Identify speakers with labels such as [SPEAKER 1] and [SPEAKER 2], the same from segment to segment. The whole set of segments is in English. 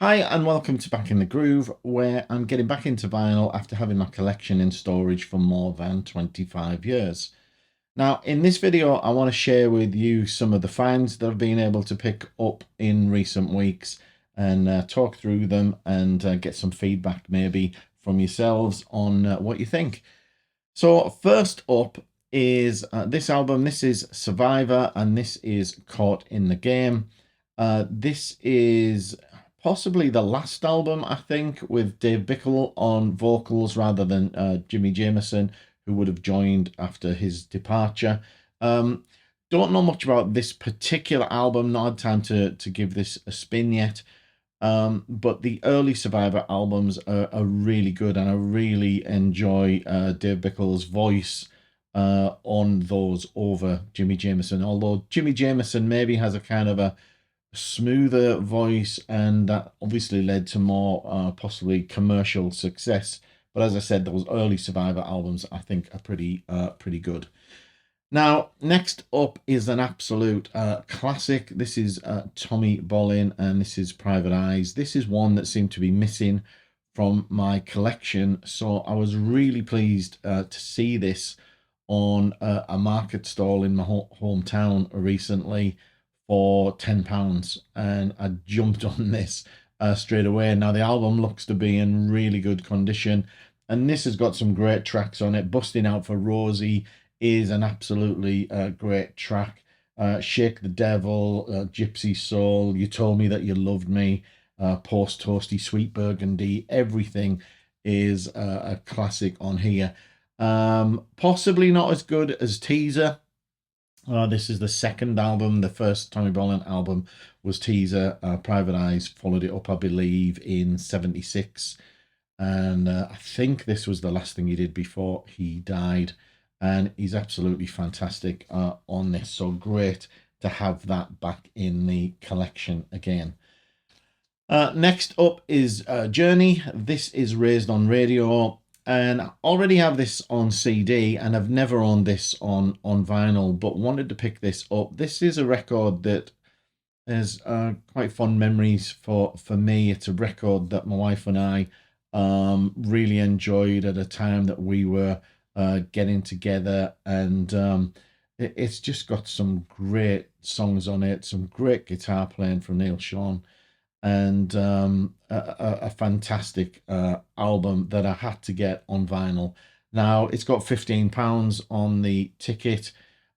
[SPEAKER 1] Hi and welcome to Back in the Groove, where I'm getting back into vinyl after having my collection in storage for more than 25 years. Now, in this video, I want to share with you some of the finds that I've been able to pick up in recent weeks and talk through them and get some feedback maybe from yourselves on what you think. So first up is this album. This is Survivor and this is Caught in the Game. This is possibly the last album, I think, with Dave Bickle on vocals rather than Jimmy Jamerson, who would have joined after his departure. Don't know much about this particular album, not had time to give this a spin yet. But the early Survivor albums are really good, and I really enjoy Dave Bickle's voice on those over Jimmy Jamerson. Although Jimmy Jamerson maybe has a kind of a smoother voice, and that obviously led to more possibly commercial success. But as I said, those early Survivor albums I think are pretty good. Now, next up is an absolute classic. This is Tommy Bolin, and this is Private Eyes. This is one that seemed to be missing from my collection, so I was really pleased to see this on a market stall in my hometown recently for £10, and I jumped on this straight away. Now, the album looks to be in really good condition, and this has got some great tracks on it. Busting Out for Rosie is an absolutely great track. Shake the Devil, Gypsy Soul, You Told Me That You Loved Me, Post Toasty, Sweet Burgundy, everything is a classic on here. Possibly not as good as Teaser. This is the second album. The first Tommy Bolin album was Teaser. Private Eyes followed it up, I believe, in '76. And I think this was the last thing he did before he died. And he's absolutely fantastic on this. So great to have that back in the collection again. Next up is Journey. This is Raised on Radio, and I already have this on CD, and I've never owned this on vinyl, but wanted to pick this up. This is a record that has quite fond memories for me. It's a record that my wife and I really enjoyed at a time that we were getting together, and it's just got some great songs on it, some great guitar playing from Neil Sean, and a fantastic album that I had to get on vinyl. Now, it's got £15 on the ticket.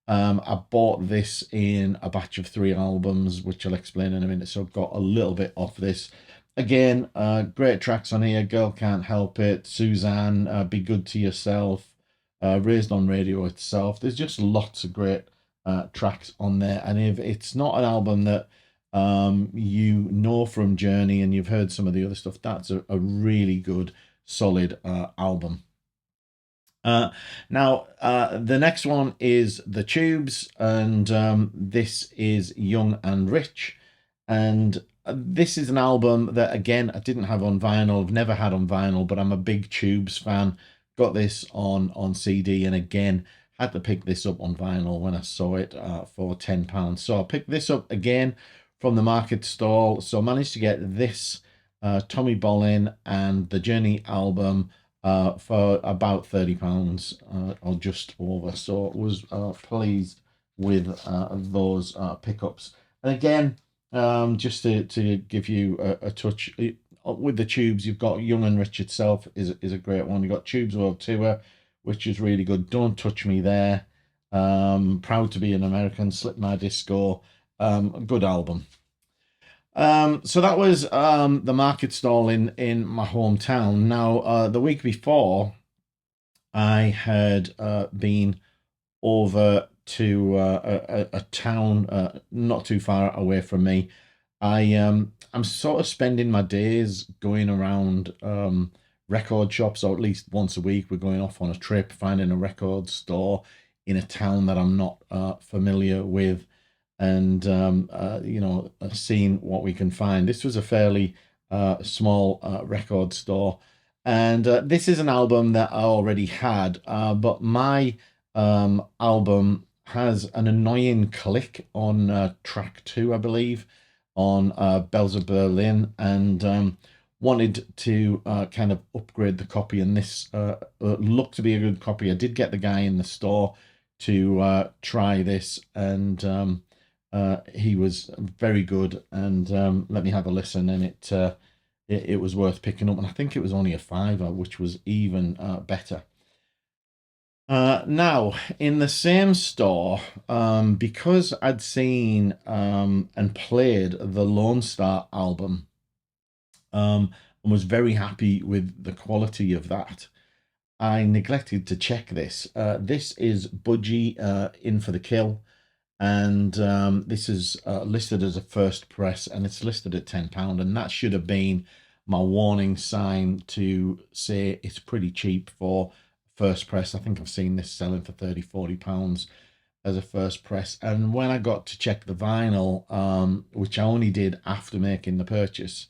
[SPEAKER 1] I bought this in a batch of 3 albums, which I'll explain in a minute, so I've got a little bit off this. Again, great tracks on here. Girl Can't Help It, Suzanne, Be Good to Yourself, Raised on Radio itself. There's just lots of great tracks on there. And if it's not an album that you know from Journey and you've heard some of the other stuff, that's a really good, solid album. Now, the next one is The Tubes, and this is Young and Rich. And this is an album that, again, I didn't have on vinyl. I've never had on vinyl, but I'm a big Tubes fan. Got this on CD, and again, had to pick this up on vinyl when I saw it for £10. So I picked this up again from the market stall. So I managed to get this Tommy Bolin and the Journey album for about £30 or just over. So I was pleased with those pickups. And again, just to give you a touch with the Tubes, you've got Young and Rich itself is a great one. You've got Tubes World Tour, which is really good. Don't Touch Me There. Proud to Be an American, Slip My Disco. Good album. So that was the market stall in my hometown. Now, the week before, I had been over to a town not too far away from me. I'm sort of spending my days going around record shops, or at least once a week we're going off on a trip, finding a record store in a town that I'm not familiar with, and seeing what we can find. This was a fairly small record store, and this is an album that I already had, but my album has an annoying click on track 2, I believe, on Bells of Berlin, and wanted to kind of upgrade the copy, and this looked to be a good copy. I did get the guy in the store to try this, and he was very good, and let me have a listen, and it was worth picking up, and I think it was only a £5, which was even better. Now, in the same store, because I'd seen and played the Lone Star album, and was very happy with the quality of that, I neglected to check this. This is Budgie In for the Kill, and this is listed as a first press, and it's listed at £10, and that should have been my warning sign to say it's pretty cheap for first press. I think I've seen this selling for £30-40 as a first press. And when I got to check the vinyl, which I only did after making the purchase,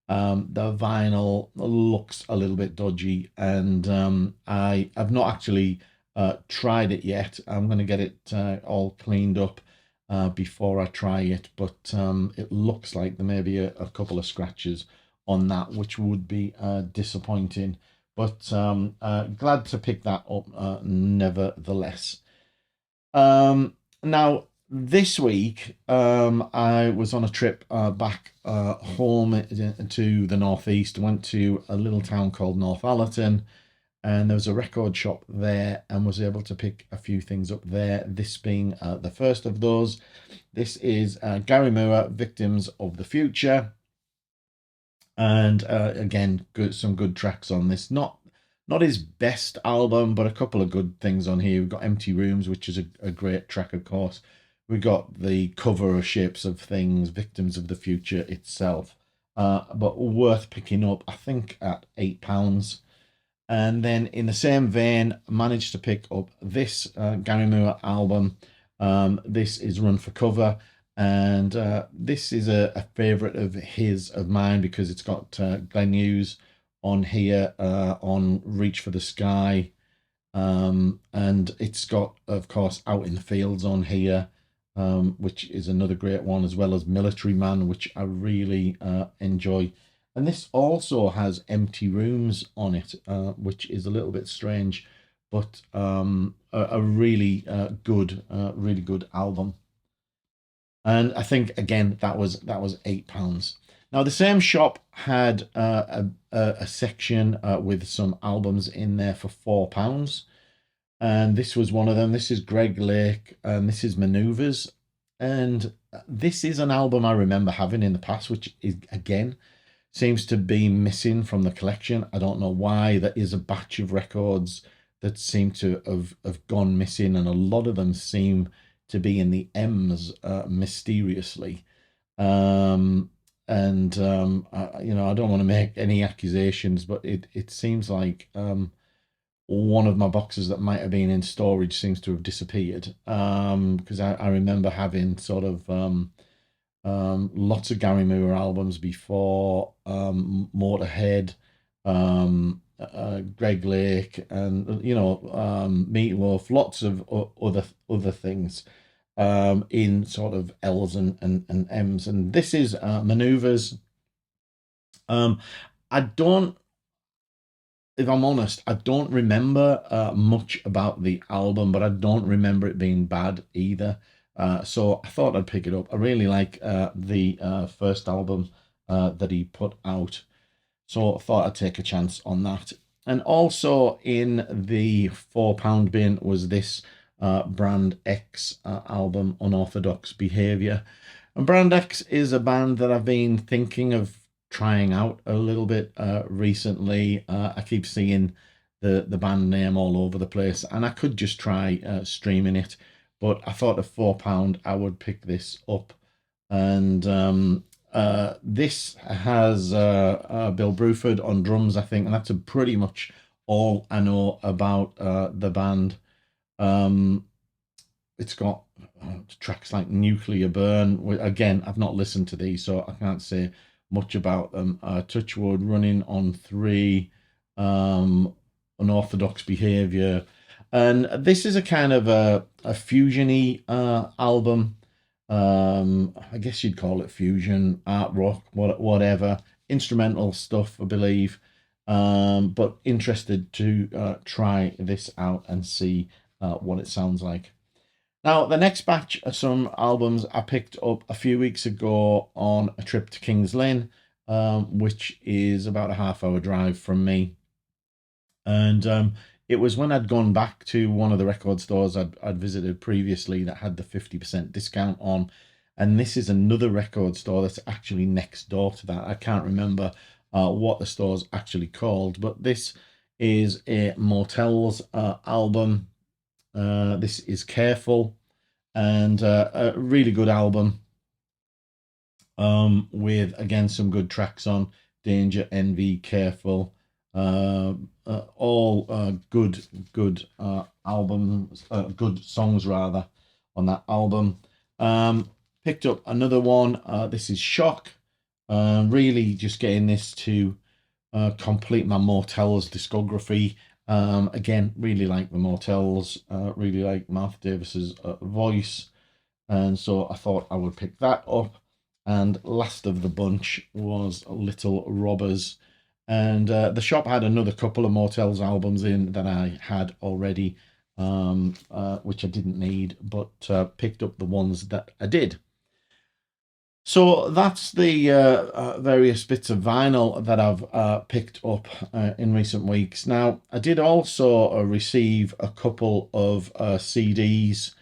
[SPEAKER 1] the vinyl looks a little bit dodgy, and I've not actually tried it yet. I'm going to get it all cleaned up before I try it, but it looks like there may be a couple of scratches on that, which would be disappointing, but glad to pick that up nevertheless. Now, this week, I was on a trip back home to the northeast. Went to a little town called Northallerton, and there was a record shop there, and was able to pick a few things up there, this being the first of those. This is Gary Moore, Victims of the Future, and again, some good tracks on this. Not his best album, but a couple of good things on here. We've got Empty Rooms, which is a great track, of course. We got the cover of Shapes of Things, Victims of the Future itself, but worth picking up, I think, at £8. And then in the same vein, managed to pick up this Gary Moore album. This is Run for Cover, and this is a favourite of mine, because it's got Glenn Hughes on here, on Reach for the Sky, and it's got, of course, Out in the Fields on here, which is another great one, as well as Military Man, which I really enjoy. And this also has Empty Rooms on it, which is a little bit strange, but a really really good album. And I think, again, that was £8. Now, the same shop had a section with some albums in there for £4, and this was one of them. This is Greg Lake, and this is Maneuvers, and this is an album I remember having in the past, which is, again, seems to be missing from the collection. I don't know why. There is a batch of records that seem to have gone missing, and a lot of them seem to be in the M's mysteriously. You know, I don't want to make any accusations, but it seems like one of my boxes that might have been in storage seems to have disappeared, because I remember having sort of lots of Gary Moore albums before, Motorhead, Greg Lake, and, you know, Meatloaf, lots of other things in sort of L's and M's. And this is Maneuvers. I don't, if I'm honest, I don't remember much about the album, but I don't remember it being bad either. So I thought I'd pick it up. I really like the first album that he put out, so I thought I'd take a chance on that. And also in the £4 bin was this Brand X album, Unorthodox Behavior. And Brand X is a band that I've been thinking of trying out a little bit recently. I keep seeing the band name all over the place, and I could just try streaming it, but I thought at £4 I would pick this up. And this has Bill Bruford on drums, I think, and that's pretty much all I know about the band. It's got tracks like Nuclear Burn. Again, I've not listened to these, so I can't say much about them. Touchwood, Running on 3, Unorthodox Behavior. And this is a kind of a fusiony album. I guess you'd call it fusion, art rock, whatever, instrumental stuff, I believe. But interested to try this out and see what it sounds like. Now, the next batch of some albums I picked up a few weeks ago on a trip to Kings Lynn, which is about a half-hour drive from me. And it was when I'd gone back to one of the record stores I'd visited previously that had the 50% discount on. And this is another record store that's actually next door to that. I can't remember what the store's actually called, but this is a Motels album. This is Careful, and a really good album with, again, some good tracks on: Danger, Envy, Careful. All good albums, good songs rather, on that album. Picked up another one. This is Shock. Really just getting this to complete my Motels discography. Again, really like the Motels. Really like Martha Davis's voice, and so I thought I would pick that up. And last of the bunch was Little Robbers. And the shop had another couple of Motels albums in that I had already, which I didn't need, but picked up the ones that I did. So that's the various bits of vinyl that I've picked up in recent weeks. Now, I did also receive a couple of CDs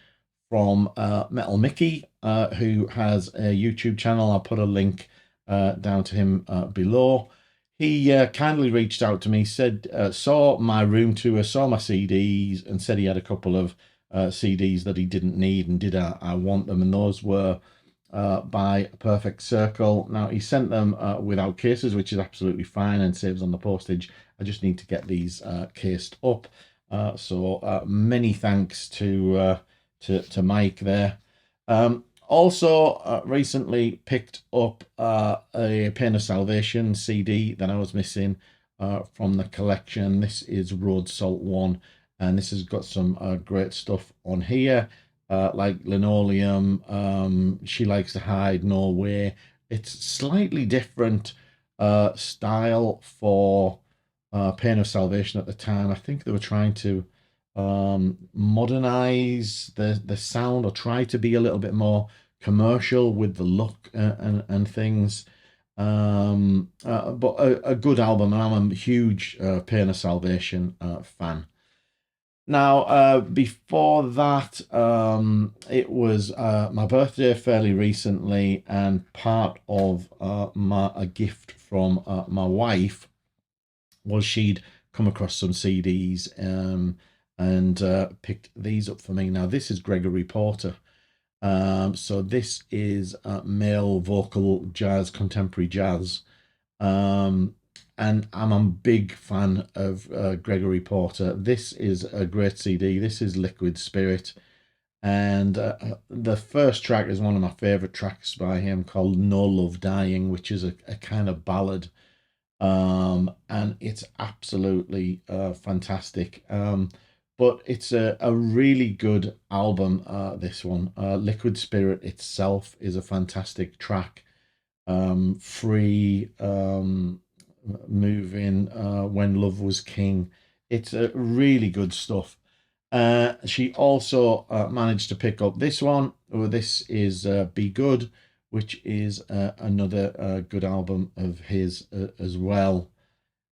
[SPEAKER 1] from Metal Mickey, who has a YouTube channel. I'll put a link down to him below. He kindly reached out to me, said, saw my room tour, saw my CDs, and said he had a couple of CDs that he didn't need, and did I want them, and those were by Perfect Circle. Now, he sent them without cases, which is absolutely fine and saves on the postage. I just need to get these cased up. So many thanks to Mike there. Also, recently picked up a Pain of Salvation CD that I was missing from the collection. This is Road Salt 1, and this has got some great stuff on here, like Linoleum, She Likes to Hide, No Way. It's slightly different style for Pain of Salvation at the time. I think they were trying to modernize the sound, or try to be a little bit more commercial with the look and things. But a good album, and I'm a huge Pain of Salvation fan. Now, before that, it was my birthday fairly recently, and part of a gift from my wife was she'd come across some CDs and picked these up for me. Now, this is Gregory Porter. So this is male vocal jazz, contemporary jazz. And I'm a big fan of Gregory Porter. This is a great CD. This is Liquid Spirit. And the first track is one of my favorite tracks by him, called No Love Dying, which is a kind of ballad. And it's absolutely fantastic. But it's a really good album, this one. Liquid Spirit itself is a fantastic track. Free, Moving, When Love Was King. It's really good stuff. She also managed to pick up this one. This is Be Good, which is another good album of his as well.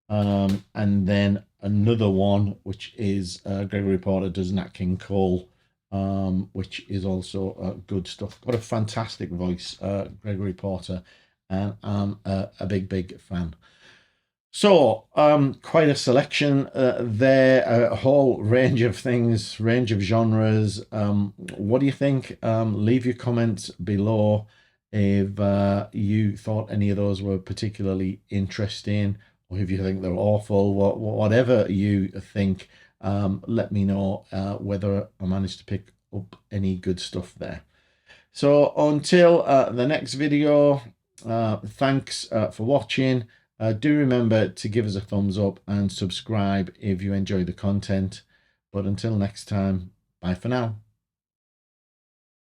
[SPEAKER 1] And then another one, which is Gregory Porter Does Nat King Cole, which is also good stuff. Got a fantastic voice, Gregory Porter, and I'm a big fan. So, quite a selection there, a whole range of things, range of genres. What do you think? Leave your comments below if you thought any of those were particularly interesting, or if you think they're awful. Whatever you think, let me know whether I managed to pick up any good stuff there. So until the next video, thanks for watching. Do remember to give us a thumbs up and subscribe if you enjoy the content. But until next time, bye for now.